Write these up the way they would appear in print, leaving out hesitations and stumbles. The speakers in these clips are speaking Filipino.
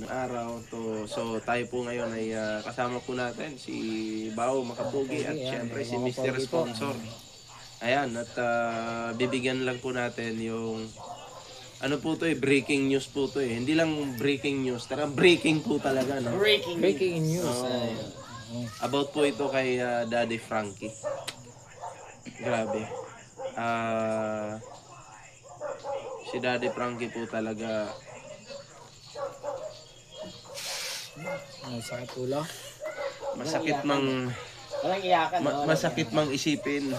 araw to. So tayo po ngayon ay kasama po natin si Bao Makapugi at syempre si Mr. Sponsor. Ayan, at bibigyan lang po natin yung ano po to breaking news po to Hindi lang breaking news, breaking po talaga, no? Breaking news. About po ito kay Daddy Frankie. Grabe. Si Daddy Frankie po talaga Sakit ulo. masakit mang Walang iyakan. masakit mang isipin.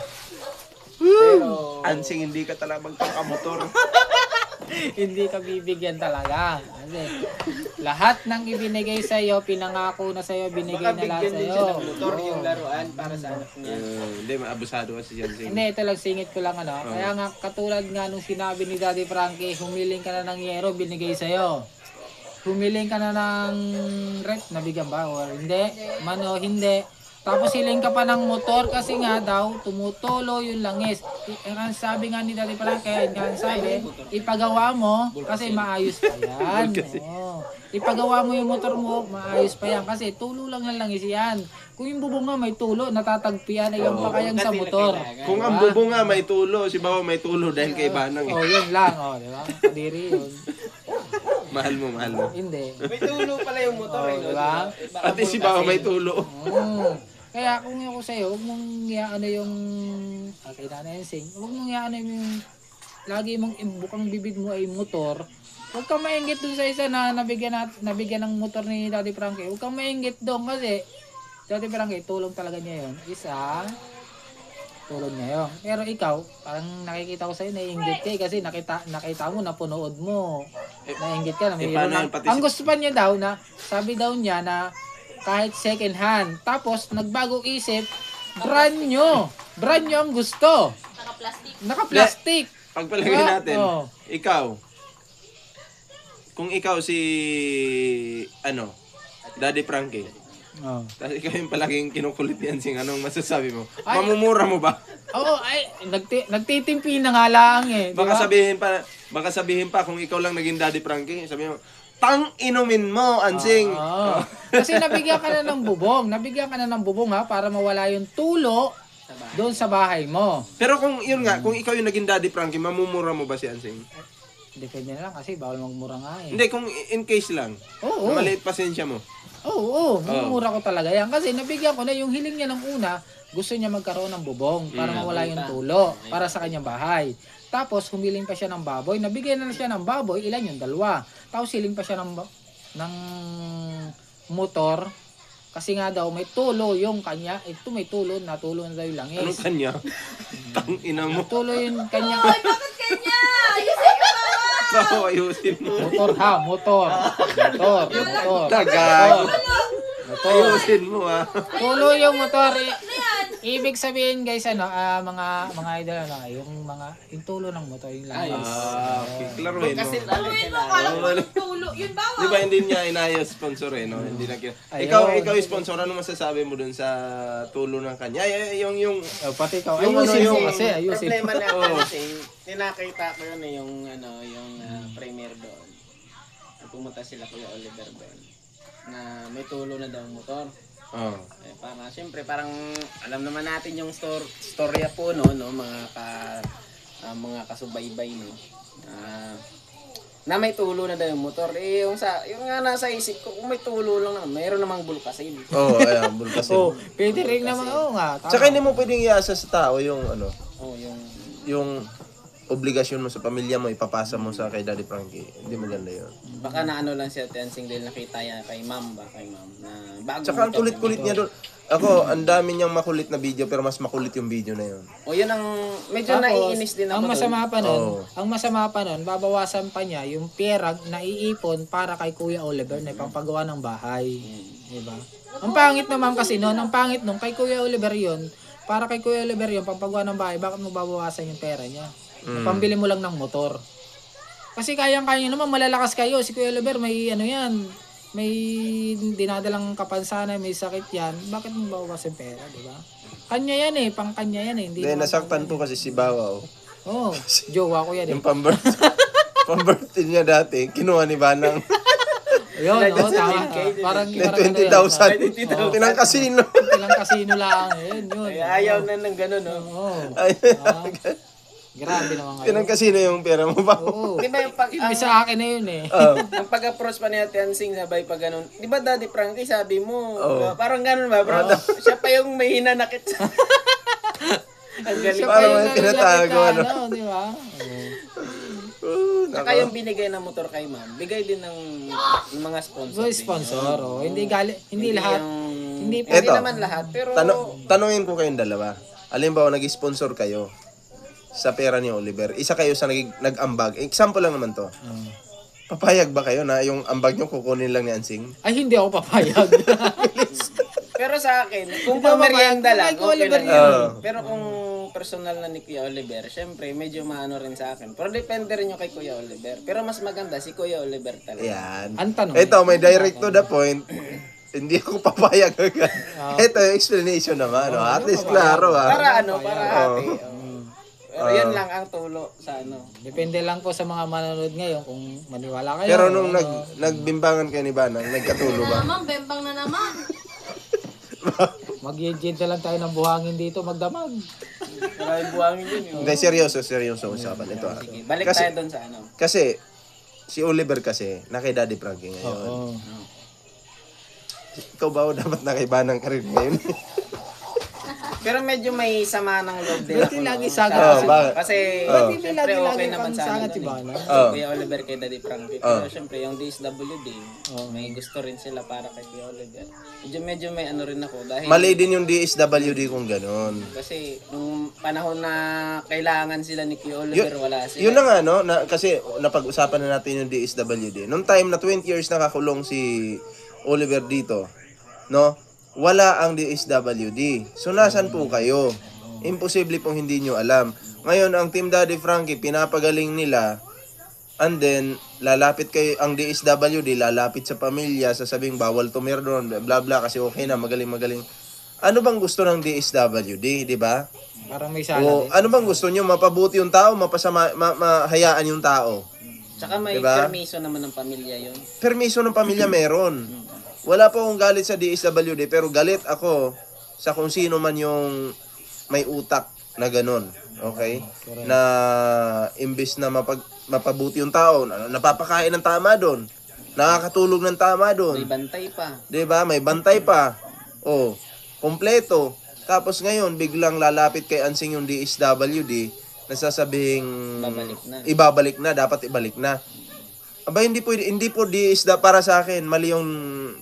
Pero, Ansing hindi ka talaga magkakamotor. Hindi ka bibigyan talaga. Kasi lahat ng ibinigay sa iyo, pinangako na sa iyo, binigay baka na lahat bigyan sa din iyo. siya ng motor yung laruan para sa anak niya. Hindi, maabusado kasi yan. Hindi, ito lang singit ko lang ano. Kaya nga katulad nga nung sinabi ni Daddy Frankie, humiling ka na ng yero, binigay sa iyo. Humiling ka na ng rep, nabigyan ba? Or hindi? Mano, hindi. Tapos hiling ka pa ng motor kasi nga daw, tumutulo yung langis. Ang sabi nga ni Daddy Frankie, nga sabi, ipagawa mo kasi maayos pa yan. Oo. Ipagawa mo yung motor mo, maayos pa yan. Kasi tulo lang ng langis yan. Kung yung bubong nga may tulo, natatagpian ay yung pakayang sa motor. Kung ang bubong nga may tulo, si Bawa may tulo dahil kay Banang. Oh, yun lang. Oh, di ba? Kadiri yun. Mahal mo. Hindi. May tulo pala yung motor eh. No? Diba? Pati si Bawa may tulo. Kaya kung ako sa'yo, huwag mong iaano yung kay Nanay Ensing, huwag mong iaano yung lagi mong bukang bibig mo ay motor. Huwag kang maingit dun sa isa na nabigyan ng motor ni Daddy Frankie. Huwag kang maingit doon kasi Daddy Frankie, tulong talaga niya yun. Isa, tulong niya yun. Pero ikaw, parang nakikita ko sa'yo, naiingit ka kasi nakita mo, napunood mo. Naiingit ka na mayroon na. Ang gusto pa niya daw na, sabi daw niya na kahit second hand. Tapos, nagbagong isip, brand new. Brand new ang gusto. Naka-plastic. Pagpalagay natin, ikaw, kung ikaw si, Daddy Frankie, tapos ikaw yung palaging kinukulit yan, Sing, anong masasabi mo? Mamumura mo ba? Oo, ay, nagtitimpi na nga lang eh. Baka sabihin pa kung ikaw lang naging Daddy Frankie, sabihin mo, tang inumin mo, Ansing. Kasi nabigyan ka na ng bubong. Nabigyan ka na ng bubong ha, para mawala yung tulo doon sa bahay mo. Pero kung yun nga, kung ikaw yung naging Daddy Frankie, mamumura mo ba si Ansing? Depende na lang kasi bawal magmura nga eh. Hindi, kung in case lang. Oo. Maliit pasensya mo. Oo, mamumura ko talaga yan. Kasi nabigyan ko na yung hiling niya ng una, gusto niya magkaroon ng bubong para mawala yung tulo para sa kanyang bahay. Tapos humiling pa siya ng baboy. Nabigyan na siya ng baboy, ilan yung dalawa. Tapos hiling pa siya ng motor. Kasi nga daw may tulo yung kanya. Ito may tulo, natulo na daw yung langis. Anong kanya? Tang ina mo. Tulo yung kanya. Ay, bakit kanya? Ayusin ka ba? Bako, ayusin mo. Motor ha, motor. Motor. Tagago. Motor. Ayusin mo ha. Tulo yung motor. Ibig sabihin guys mga idol yung tulo ng motor yung langis. Okay, klaruhin mo. Kasi Tuloy mo, kala mo tulo. Yun ba? Di ba hindi niya inayos sponsor no? Hindi na ikaw yung sponsor, ano masasabi mo dun sa tulo ng kanya? Yung Pati ikaw, Yung ayusin ano, mo yung kasi, ayusin problema mo. natin kasi, tinakita ko yun yung premier doon. Pumunta sila Kuya Oliver doon na may tulo na daw ang motor. Siyempre parang alam naman natin yung storya po mga kasubaybay na may tulo na daw yung motor. Yung nga nasa isip ko, kung may tulo lang naman, mayroon namang bulkasin. ayan, bulkasin. Pwede rin naman, nga. Tama. Tsaka hindi mo pwedeng iasa sa tao yung Yung obligasyon mo sa pamilya mo, ipapasa mo sa kay Daddy Frankie. Hindi maganda yun. baka na lang siya tensing dahil nakita yan kay ma'am na bago. Tsaka ang kulit-kulit niya doon. Ako, ang dami niyang makulit na video pero mas makulit yung video na yun. Yun ang medyo naiinis din ako. Ang masama pa nun, babawasan pa niya yung pera na iipon para kay Kuya Oliver na ipapagawa ng bahay. Diba? Ang pangit naman kasi nun, kay Kuya Oliver yun, para kay Kuya Oliver yun, pampagawa ng bahay, bakit mo babawasan yung pera niya? Pambili mo lang ng motor. Kasi kayang-kaya naman, malalakas kayo. Si Kuya Oliver, may may dinadalang kapansanan, may sakit yan. Bakit mo bawas yung pera, di ba? Kanya yan eh, pang kanya yan eh. Hindi, nasaktan po kasi si Bawaw. Jowa ko yan eh. Yung pambirthday niya dati, kinuha ni Banang. Ayun, oh, tama. Parang May 20,000. 20,000. Pinangkasino. Ilang kasino lang. Ayun, yun. Ay, ayaw na ng gano'n, no? Oo. Ay, Grabe naman ngayon. pinangkasino yung pera mo ba? Oo. Di ba yung pag... Imbis sa akin na yun eh. Ang pag-approach pa ni Ate Ansing, sabay pa ganun. Di ba Daddy Frankie, sabi mo, parang ganun ba, bro? Siya pa yung may hinanakit sa... Ang galing. Siya pa Parang yung may tinatago, ano? Di ba? Saka yung binigay ng motor kay ma'am, bigay din ng mga sponsor. So, sponsor. Oh. Hindi lahat. Hindi Hindi Eto. naman lahat, pero... Tanungin ko kayong dalawa. Halimbawa, nag-sponsor kayo sa pera ni Oliver. Isa kayo sa nag-ambag. Example lang naman to. Papayag ba kayo na yung ambag nyo kukunin lang ni Ansing? Ay, hindi ako papayag. Pero sa akin, kung Hindi ako pamerienda papayag. lang, Kay okay Oliver lang yun. yun. Pero kung personal na ni Kuya Oliver, syempre, medyo maano rin sa akin. Pero depende rin yung kay Kuya Oliver. Pero mas maganda si Kuya Oliver talaga. Yan. Ang tanong. Ito, may direct to the point. Hindi ako papayag agad. Ito yung explanation naman. At least klaro ha. Para ano, para ate. Pero yun lang ang tulo sa ano. Depende lang po sa mga manonood ngayon kung maniwala kayo. Pero nung ano. nagbimbangan kayo ni Banang, nagkatulo ba? Naman, bembang na naman. Mag-i-gin lang tayo ng buhangin dito, magdamag. Maraming buhangin yun. Hindi, seryoso usapan. Ito ha. Sige, balik Kasi- tayo doon sa ano. Kasi, si Oliver kasi, na kay Daddy Frankie ngayon. Oo. Ikaw ba o dapat na kay Banang ka rin ngayon? Pero medyo may sama ng loob din Ba't ako. yung lagi no? sagat? bakit? Kasi, Ba't hindi syempre lagi okay naman kang sa sagat ano si dun Bana? eh. Oh. Kuya Oliver kay Daddy Frankie. Pero syempre yung DSWD, may gusto rin sila para kay Kuya Oliver. Medyo may ano rin ako dahil Mali din yung DSWD kung ganun. kasi nung panahon na kailangan sila ni Kuya Oliver, wala sila. Yun na nga, no? Kasi napag-usapan na natin yung DSWD. Nung time na 20 years nakakulong si Oliver dito, no? Wala ang DSWD. So, nasan po kayo? Imposible pong hindi nyo alam. Ngayon, ang Team Daddy Frankie, pinapagaling nila, and then, lalapit kay ang DSWD, lalapit sa pamilya, sasabing bawal tumira doon, bla bla, kasi okay na, magaling. Ano bang gusto ng DSWD, di ba? Parang may sala O, din. ano bang gusto nyo? Mapabuti yung tao, mahayaan yung tao. Tsaka may Diba? permiso naman ng pamilya yun. Permiso ng pamilya meron. Wala po akong galit sa DSWD, pero galit ako sa kung sino man yung may utak na ganun. Okay? Na imbis na mapabuti yung tao, napapakain ng tama doon. Nakakatulog ng tama May doon. bantay pa. 'Di ba? May bantay pa. Oh, kompleto. Tapos ngayon biglang lalapit kay Ansing yung DSWD, nasasabing Babalik na. ibabalik na, dapat ibalik na. Aba, hindi po para sa akin, mali yung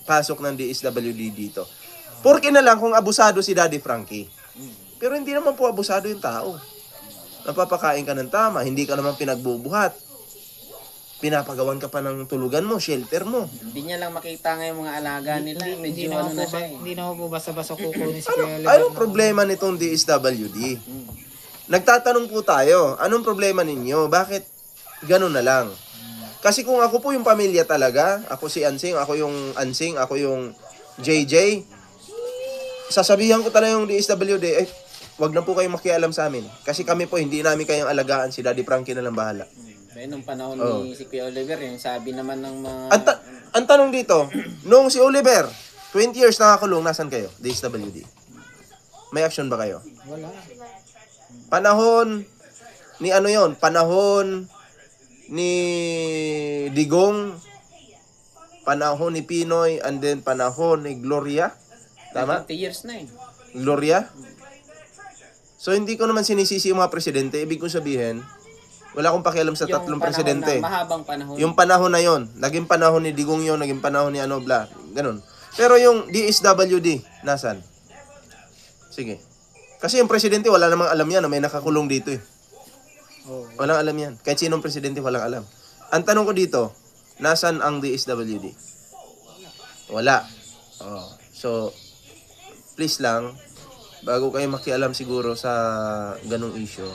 pasok ng DSWD dito. Porke na lang kung abusado si Daddy Frankie. Pero hindi naman po abusado yung tao. Napapakain ka ng tama, hindi ka naman pinagbubuhat. Pinapagawan ka pa ng tulugan mo, shelter mo. Hindi niya lang makita nga yung mga alaga nila. Hindi Medyo ano na siya eh. Hindi na po basta-basta kukunin si Kuya Oliver. Anong problema nitong DSWD? Nagtatanong po tayo, anong problema ninyo? Bakit ganun na lang? Kasi kung ako po yung pamilya talaga, ako si Ansing, ako yung JJ, sasabihan ko talaga yung DSWD, wag na po kayong makialam sa amin. Kasi kami po, hindi namin kayang alagaan, si Daddy Frankie na lang bahala. Kaya nung panahon ni si Kuya Oliver, yung sabi naman ng mga... Ang tanong dito, nung si Oliver, 20 years nakakulong, nasan kayo? DSWD. May action ba kayo? Wala. Panahon ni ano yon? Panahon ni Digong, panahon ni Pinoy, and then panahon ni Gloria. Tama? 20 years na eh. Gloria? So hindi ko naman sinisisi yung mga presidente. Ibig kong sabihin, wala akong pakialam sa tatlong panahon presidente. Na, mahabang panahon. Yung panahon na yon, naging panahon ni Digong yon, naging panahon ni ano, bla, ganun. Pero yung DSWD, nasan? Sige. Kasi yung presidente, wala namang alam yan na may nakakulong dito eh. Walang alam yan. Kahit sinong presidente, walang alam. Ang tanong ko dito, nasan ang DSWD? Wala. Oh. So, please lang, bago kayo makialam siguro sa ganung issue,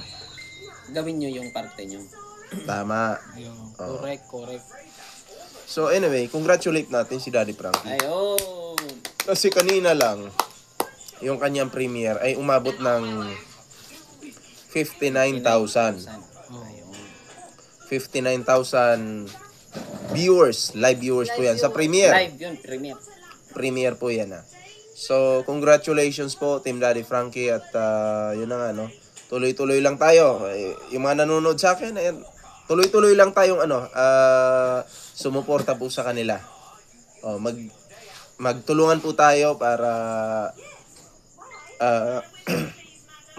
Gawin nyo yung parte nyo. tama. Correct. So anyway, congratulate natin si Daddy Frankie. Ayun. Kasi kanina lang, yung kanyang premiere ay umabot ng 59,000. 59,000. Ayun. 59,000 viewers, live viewers po yan. Sa Premiere. Live yun, premiere. Premiere po yan So, congratulations po Team Daddy Frankie at yun na nga no. Tuloy-tuloy lang tayo. Yung mga nanonood sa akin, tuloy-tuloy lang tayong sumuporta po sa kanila. Magtulungan po tayo para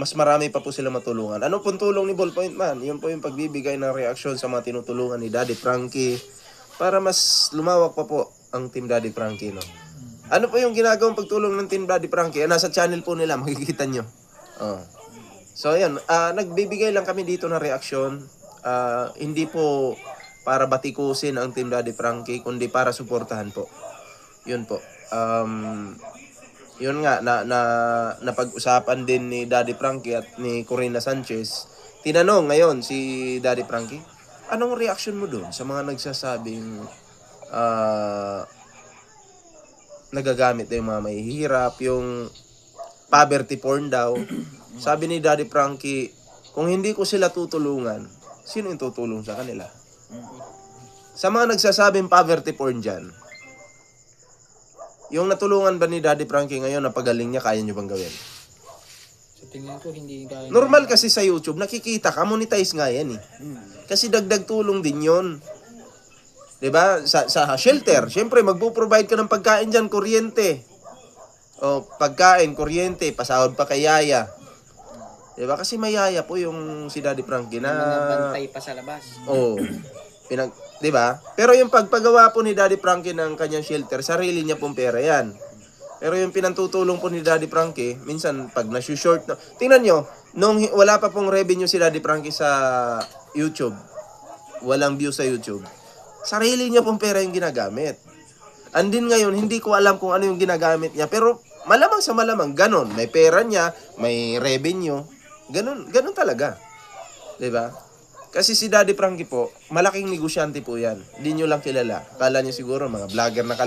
mas marami pa po sila matulungan. Ano pong tulong ni Ballpoint Man? Yun po yung pagbibigay ng reaksyon sa mga tinutulungan ni Daddy Frankie para mas lumawak pa po ang Team Daddy Frankie, no? Ano po yung ginagawang pagtulong ng Team Daddy Frankie? Nasa channel po nila, makikita nyo. So, ayan. Nagbibigay lang kami dito ng reaksyon. Hindi po para batikusin ang Team Daddy Frankie, kundi para suportahan po. Yun po. Yun nga, napag-usapan din ni Daddy Frankie at ni Corina Sanchez. Tinanong ngayon si Daddy Frankie, anong reaction mo doon sa mga nagsasabing nagagamit na yung mga mahihirap, yung poverty porn daw. Sabi ni Daddy Frankie, kung hindi ko sila tutulungan, sino yung tutulong sa kanila? Sa mga nagsasabing poverty porn dyan, yung natulungan ba ni Daddy Frankie ngayon na pagaling niya, kaya niyo bang gawin? Sa tingin ko, hindi kaya. Normal kasi sa YouTube, nakikita ka, monetize nga yan eh. Kasi dagdag tulong din yon. 'Di ba? Sa shelter, syempre magpo-provide ka ng pagkain diyan, kuryente. O pagkain, kuryente, pasahod pa kay yaya. 'Di ba? Kasi may yaya po yung si Daddy Frankie na Mga bantay pa sa labas. oh, 'di ba? Pero yung pagpagawa po ni Daddy Frankie ng kanyang shelter, sarili niya pong pera 'yan. Pero yung pinantutulong po ni Daddy Frankie, minsan pag na-short na, tingnan nyo, nung wala pa pong revenue si Daddy Frankie sa YouTube, walang view sa YouTube, sarili niya pong pera yung ginagamit. Andin ngayon, hindi ko alam kung ano yung ginagamit niya, pero malamang sa malamang, ganon. May pera niya, may revenue, ganon talaga. 'Di ba? Kasi si Daddy Frankie po, malaking negosyante po yan. Hindi nyo lang kilala. Kala niyo siguro mga vlogger na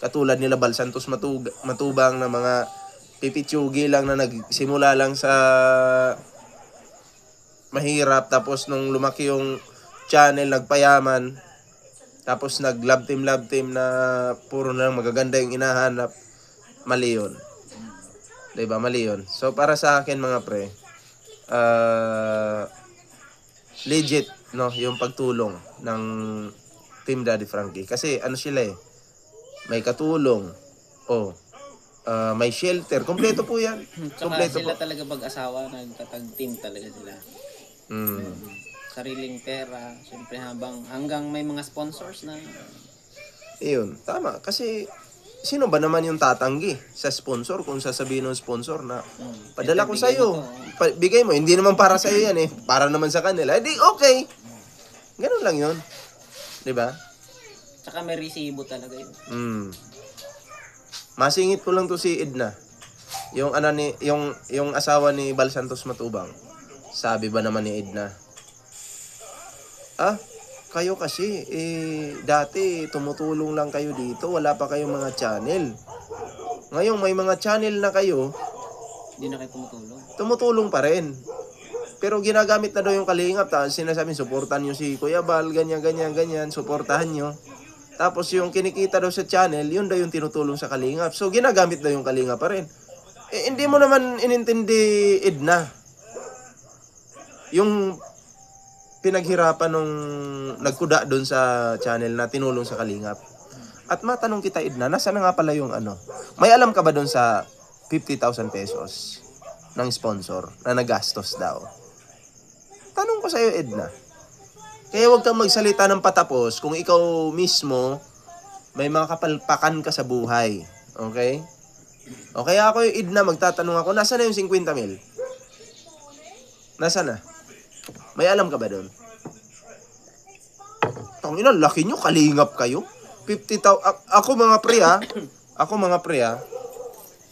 katulad nila Bal Santos Matubang na mga pipitsugi lang na nagsimula lang sa mahirap, tapos nung lumaki yung channel, nagpayaman, tapos nag-love team na puro na lang magaganda yung inahanap. Mali yun. Diba? Mali yun. So para sa akin mga pre, legit no yung pagtulong ng Team Daddy Frankie. Kasi ano sila eh, may katulong, may shelter, kompleto po yan. Tsaka Kompleto sila po. talaga mag-asawa, nagtatag-team talaga sila. Sariling pera, siyempre hanggang may mga sponsors na. Iyon, tama. Kasi sino ba naman yung tatanggi sa sponsor kung sasabihin ng sponsor na padala ko sa'yo, bigay mo, hindi naman para sa'yo yan eh, para naman sa kanila. Hindi, okay. Ganun lang yun. Diba? Tsaka may resibo talaga yun. Masingit ko lang to si Edna. Yung yung asawa ni Bal Santos Matubang. Sabi ba naman ni Edna, kayo kasi dati tumutulong lang kayo dito, wala pa kayong mga channel. Ngayon may mga channel na kayo, Hindi na kayo tumutulong. tumutulong pa rin. Pero ginagamit na daw yung kalingap. Tapos sinasabi, suportahan nyo si Kuya Bal, ganyan, suportahan nyo. Tapos yung kinikita daw sa channel, yun daw yung tinutulong sa kalingap. So ginagamit daw yung kalingap pa rin. Hindi mo naman inintindi, Edna, yung pinaghirapan nung nagkuda doon sa channel na tinulong sa kalingap. At matanong kita, Edna, nasa na nga pala yung may alam ka ba doon sa 50,000 pesos ng sponsor na nagastos daw? Tanong ko sa'yo, Edna. Kaya huwag kang magsalita ng patapos kung ikaw mismo may mga kapalpakan ka sa buhay. Okay? O kaya ako yung Edna, magtatanong ako, nasa na yung 50 mil? Nasa na? May alam ka ba doon? Tangina, laki nyo, kalingap kayo. 50,000, ako mga pre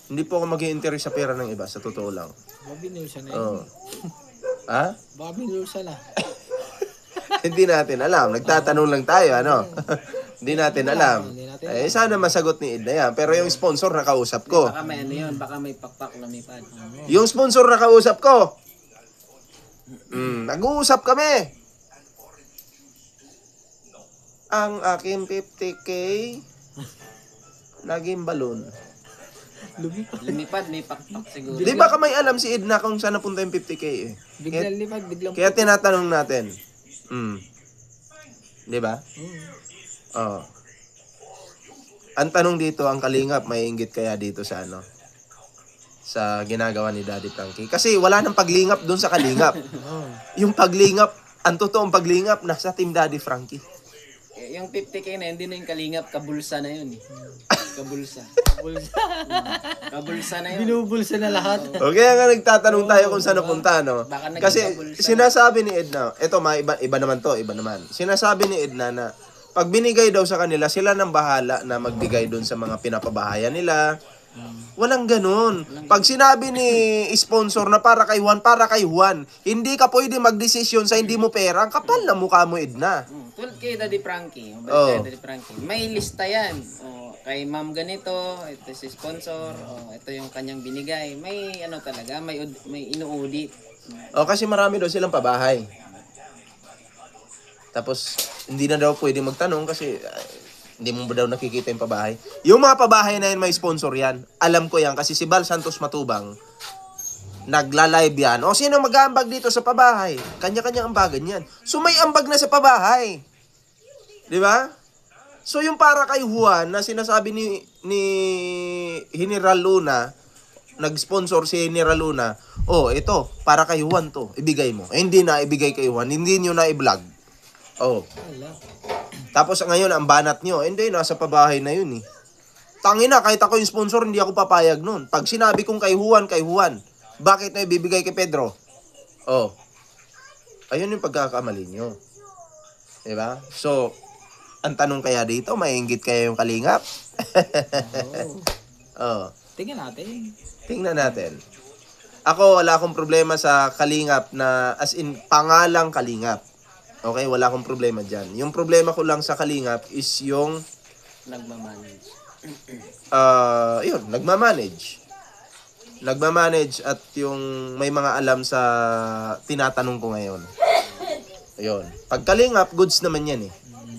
hindi po ako mag-i-interest sa pera ng iba, sa totoo lang. Bobby Nilsson na Oo. yun. Ha? Bobby Nilsson na. Hindi natin alam. Nagtatanong lang tayo, ano? Hindi natin alam. Sana masagot ni Edna yan. Pero yung sponsor na kausap ko. Baka may yun, baka may pakpak lumipad. Yung sponsor na kausap ko. Nag-uusap kami. ang aking 50k naging balon. Lumipad, may pakpak siguro. Di ba ka may alam si Edna kung saan napunta yung 50k eh? Biglang lipad, biglang Kaya tinatanong natin. Di ba? Oo. Ang tanong dito, ang kalingap, may inggit kaya dito sa ano? Sa ginagawa ni Daddy Frankie. Kasi wala nang paglingap doon sa kalingap. Yung paglingap, ang totoong paglingap, nasa Team Daddy Frankie. Yung 50k na, hindi na yung kalingap, kabulsa na yun eh. Kabulsa. Kabulsa na yun. binubulsa na lahat. Okay, nga nagtatanong tayo kung saan napunta, no? Baka naging Kasi kabulsa. sinasabi ni Edna, eto iba naman to, iba naman. Sinasabi ni Edna na pag binigay daw sa kanila, sila nang bahala na magbigay doon sa mga pinapabahayan nila. Walang ganun. Pag sinabi ni sponsor na para kay Juan, hindi ka pwede magdesisyon sa hindi mo pera. Ang kapal na mukha mo, Edna. Tulad kay Daddy Frankie. Oh. Daddy Frankie. May lista yan. Kay ma'am ganito, ito si sponsor, ito yung kanyang binigay. May ano talaga, may inu-audit. O, kasi marami daw silang pabahay. Tapos, hindi na daw pwede magtanong kasi hindi mo daw nakikita yung pabahay. Yung mga pabahay na yun, may sponsor yan. Alam ko yan kasi si Bal Santos Matubang, nagla-live yan. O, sino mag-aambag dito sa pabahay? Kanya-kanya ambagan yan. So, may ambag na sa pabahay. Di ba? So, yung para kay Juan na sinasabi ni General Luna, nag-sponsor si General Luna, ito, para kay Juan to, ibigay mo. Hindi na ibigay kay Juan, hindi nyo na i-vlog. Tapos ngayon, ang banat nyo, hindi, nasa pabahay na yun eh. Tangina, kahit ako yung sponsor, hindi ako papayag nun. Pag sinabi kong kay Juan, bakit na ibibigay kay Pedro? Ayun yung pagkakamali nyo. Diba? So, ang tanong kaya dito, mainggit kaya yung kalingap? Tingnan natin. Tingnan natin. Ako, wala akong problema sa kalingap na as in pangalang kalingap. Okay, wala akong problema dyan. Yung problema ko lang sa kalingap is yung Nagmamanage. Nagmamanage at yung may mga alam sa tinatanong ko ngayon. Ayun. Pag kalingap, goods naman yan eh.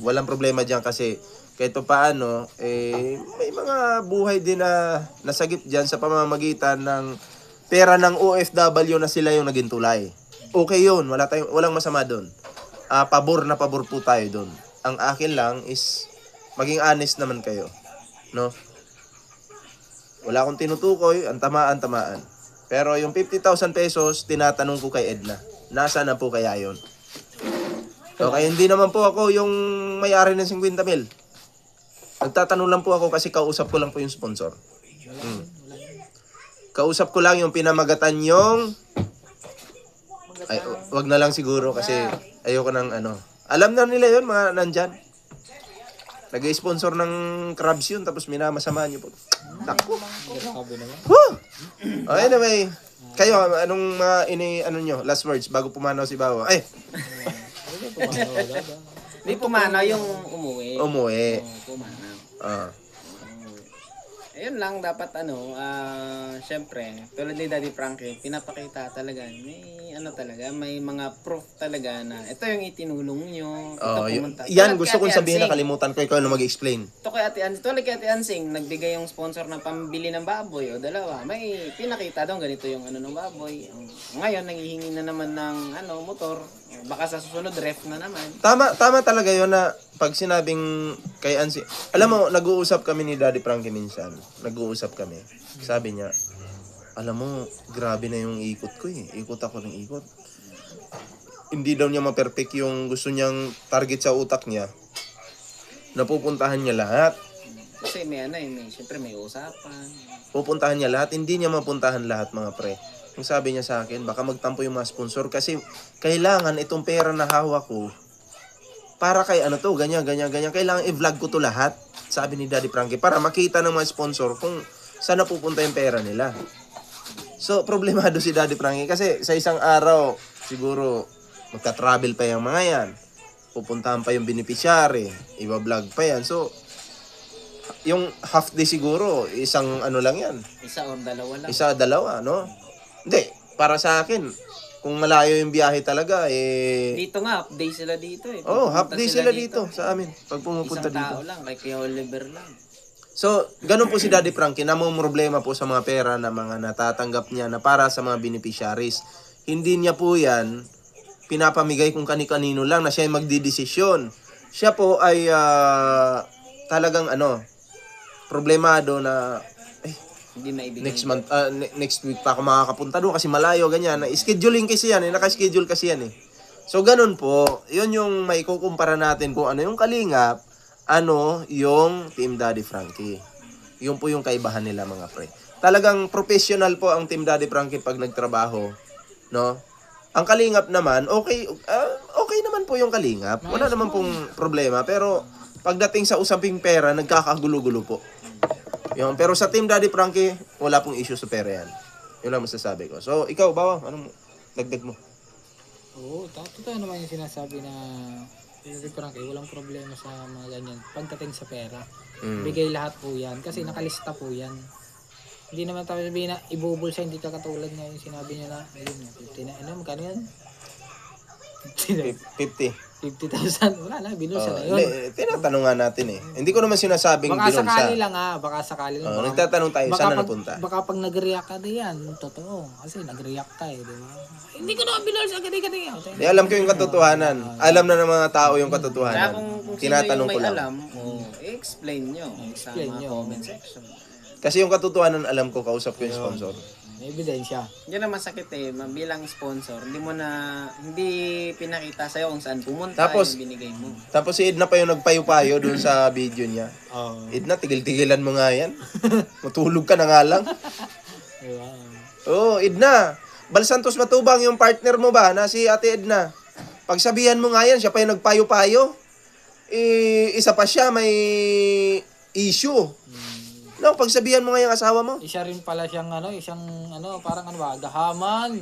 Walang problema dyan kasi kahit pa paano, may mga buhay din na nasagip dyan sa pamamagitan ng pera ng OFW na sila yung naging tulay. Okay yun, walang masama doon. Pabor na pabor po tayo doon. Ang akin lang is maging honest naman kayo. No? Wala akong tinutukoy, ang tamaan. Pero yung 50,000 pesos, tinatanong ko kay Edna. Nasaan na po kaya yun? Okay, hindi naman po ako yung may-ari ng 50 mil. Nagtatanong lang po ako kasi kausap ko lang po yung sponsor. Kausap ko lang yung pinamagatan yung... Ay, wag na lang siguro kasi ayoko ng ano. Alam na nila yun, mga nandyan. Nag-sponsor ng crabs yun, tapos minamasama nyo po. Takbo. Anyway, kayo, anong mga nyo, last words, bago pumanaw si Bawa? Hindi pumanaw yung umuwi. Pumanaw. Ayun lang, dapat syempre, tulad ni Daddy Frankie, pinapakita talaga, may mga proof talaga na ito yung itinulong nyo. Yan, gusto kong sabihin na kalimutan ko, ikaw na mag-explain. Ito kay Ate Ansing, tulad kay Ate Ansing, nagbigay yung sponsor ng pambili ng baboy o dalawa. May pinakita doon, ganito yung ng baboy. Ngayon, nanghihingi na naman ng motor. Baka sa susunod, ref na naman. Tama talaga yun na pag sinabing kay Ansing, alam mo, nag-uusap kami ni Daddy Frankie minsan. Nag-uusap kami. Sabi niya, alam mo, grabe na yung ikot ko eh. Ikot ako ng ikot. Hindi daw niya ma-perfect yung gusto niyang target sa utak niya. Napupuntahan niya lahat. Kasi siyempre may usapan. Pupuntahan niya lahat. Hindi niya mapuntahan lahat, mga pre. Yung sabi niya sa akin, baka magtampo yung mga sponsor kasi kailangan itong pera na hawak ko para kay ganyan. Kailangan i-vlog ko to lahat. Sabi ni Daddy Frankie, para makita ng mga sponsor kung saan napupunta yung pera nila. So, problemado si Daddy Frankie kasi sa isang araw, siguro, magka-travel pa yung mga yan. Pupuntahan pa yung beneficiary, iba-vlog pa yan. So, yung half day siguro, isang lang yan. Isa o dalawa lang. Isa, dalawa, no? Hindi, para sa akin, kung malayo yung biyahe talaga, eh... Dito nga, half day sila dito eh. Oh, half Pupunta day sila dito sa amin. Pag pumupunta Isang dito. tao lang, kay Kuya Oliver lang. So, ganun po si Daddy Frankie, namang problema po sa mga pera na mga natatanggap niya na para sa mga beneficiaries. Hindi niya po yan pinapamigay kung kani-kanino lang na siya ay magdidesisyon. Siya po ay talagang problemado na Hindi na ibigay. next month, next week pa ako makakapunta doon kasi malayo, ganyan. Scheduling kasi yan, naka-schedule kasi yan eh. So, ganun po, yun yung may kukumpara natin kung ano yung Kalingap, ano yung Team Daddy Frankie. Yun po yung kaibahan nila mga pre. Talagang professional po ang Team Daddy Frankie pag nagtrabaho, no? Ang Kalingap naman, okay naman po yung Kalingap. Wala naman pong problema, pero pagdating sa usaping pera, nagkakagulo-gulo po. Yun. Pero sa Team Daddy Frankie, wala pong issue sa pera yan. Yun lang masasabi ko. So, ikaw, Bawa, anong dagdag mo? Oo, totoo naman yung sinasabi na Daddy Frankie, walang problema sa mga ganyan. Pagdating sa pera, bigay lahat po yan. Kasi nakalista po yan. Hindi naman tayo sabihin na ibubulsa, hindi ka katulad nga yung sinabi niya na, ayun, 50 na, magkano yan? 50. 50,000, wala na, binulsa na yun. Tinatanong nga natin eh. Hindi ko naman sinasabing Baka binulsa. sakali lang baka sakali lang. Baka- Nagtatanong tayo, saan na pag- napunta? Baka pag nag-react ka diyan, totoo. Kasi nag-react ka di ba? Hindi ko naman binulsa, gani. Alam ko yung katotohanan. Alam na ng mga tao yung Kaya katotohanan. kung sino Tinatanong yung ko may lang. alam, i-explain nyo sa mga comment section. Kasi yung katotohanan alam ko, kausap ko yung sponsor. May ebidensya. Yan ang masakit eh, bilang sponsor, hindi pinakita sa'yo kung saan pumunta Tapos- yung binigay mo. Tapos si Edna pa yung nagpayo-payo dun sa video niya. Oo. Edna, tigil-tigilan mo nga yan. Matulog ka na nga lang. Diba? Oo, Edna. Balsantos Matubang yung partner mo ba na si Ate Edna. Pagsabihan mo nga yan, siya pa yung nagpayo-payo. Isa pa siya, may issue. No, pagsabihan mo nga yung asawa mo. Isa rin pala siyang parang gahaman.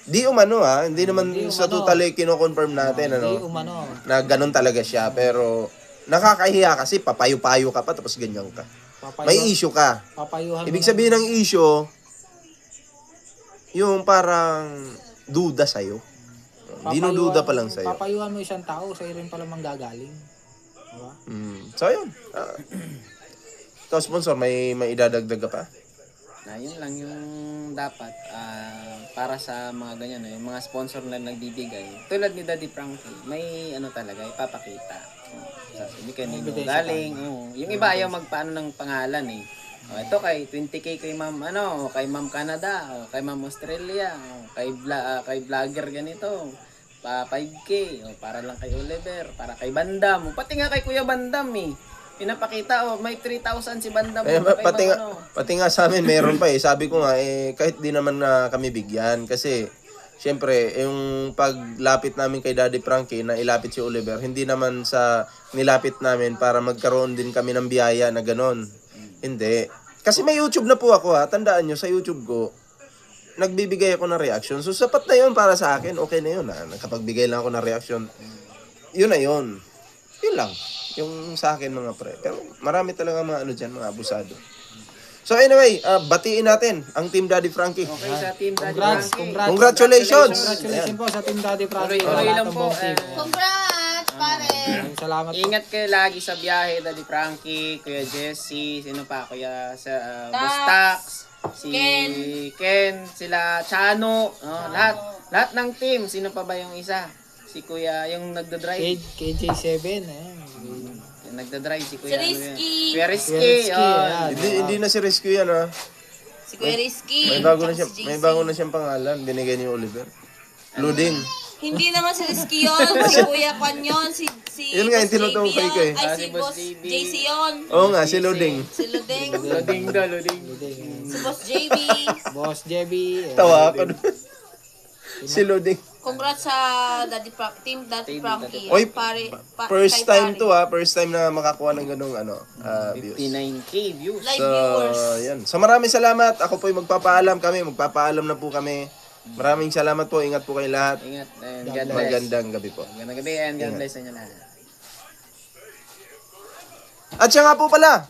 Di umano ha, hindi naman Hindi sa umano. totally kino-confirm natin Hindi ano, umano. na ganun talaga siya. Pero nakakahiya kasi papayo-payo ka pa tapos ganyan ka. May issue ka. Papayuhan Ibig sabihin ng issue, yung parang duda sa'yo. Dinududa pa lang sa'yo. Papayuhan mo isang tao, sa'yo rin pala manggagaling. Diba? So yun. Ikaw sponsor, may idadagdag ka pa? Yun lang yung dapat para sa mga ganyan, yung mga sponsor na nagbibigay. Tulad ni Daddy Frankie, may talaga, ipapakita. Sasabi kanino galing. Yung iba ayaw magpaano ng pangalan eh. Ito kay 20k kay Ma'am kay Ma'am Canada, kay Ma'am Australia, kay vlogger ganito. 5k para lang kay Oliver, para kay Bandam, pati nga kay Kuya Bandam eh. Pinapakita may 3,000 si Bandam. Pati nga sa amin meron pa eh. Sabi ko nga kahit di naman na kami bigyan kasi syempre yung paglapit namin kay Daddy Frankie na ilapit si Oliver, hindi naman sa nilapit namin para magkaroon din kami ng biyaya na ganon. Hindi. Kasi may YouTube na po ako ha. Tandaan nyo, sa YouTube ko, nagbibigay ako ng reaction. So sapat na yun para sa akin. Okay na yun ha. Nakapagbigay lang ako ng reaction. Yun na yun. Yun lang. Yung sa akin mga pre. Pero marami talaga mga dyan, mga abusado. So anyway, batiin natin ang Team Daddy Frankie. Okay sa Team Daddy Congrats, Frankie. Congratulations! Congratulations po sa Team Daddy Frankie. Tuloy lang po. Congrats, pare! Salamat po. Ingat kayo lagi sa biyahe, Daddy Frankie, Kuya Jesse, sino pa, Kuya Bustax, si Ken, sila Chano, lahat ng team. Sino pa ba yung isa? Si Kuya, yung nagdadrive. KJ7. Yung nagdadrive, si Kuya. Si Rizky. Kuya Rizky. Hindi na si Rescue yan ha. Si Kuya Rizky. May bago na tsaka siya, si may JC. bago na siyang pangalan binigay ni Oliver. Luding. Hindi naman si Rizky yun. Si Kuya Kwan yun. Si Yun nga, yung Boss tinutukoy JB ko eh. yun. Ay, Ah, si si Boss Boss JB. JC yun. Oo nga, si Luding. Si Ludeng. Loading daw, loading. Si Boss JB. Boss JB. Tawa ako doon. Si Luding. Congrats sa Team Daddy Frankie. Oy, kay First time pare. to ha. First time na makakuha ng ganung views. 59k views. Live So, viewers. yan. So maraming salamat. Ako po magpapaalam kami. Magpapaalam na po kami. Maraming salamat po. Ingat po kayo lahat. Ingat and God bless. Magandang gabi po. Magandang gabi and God bless sa inyo lahat. At siya nga po pala,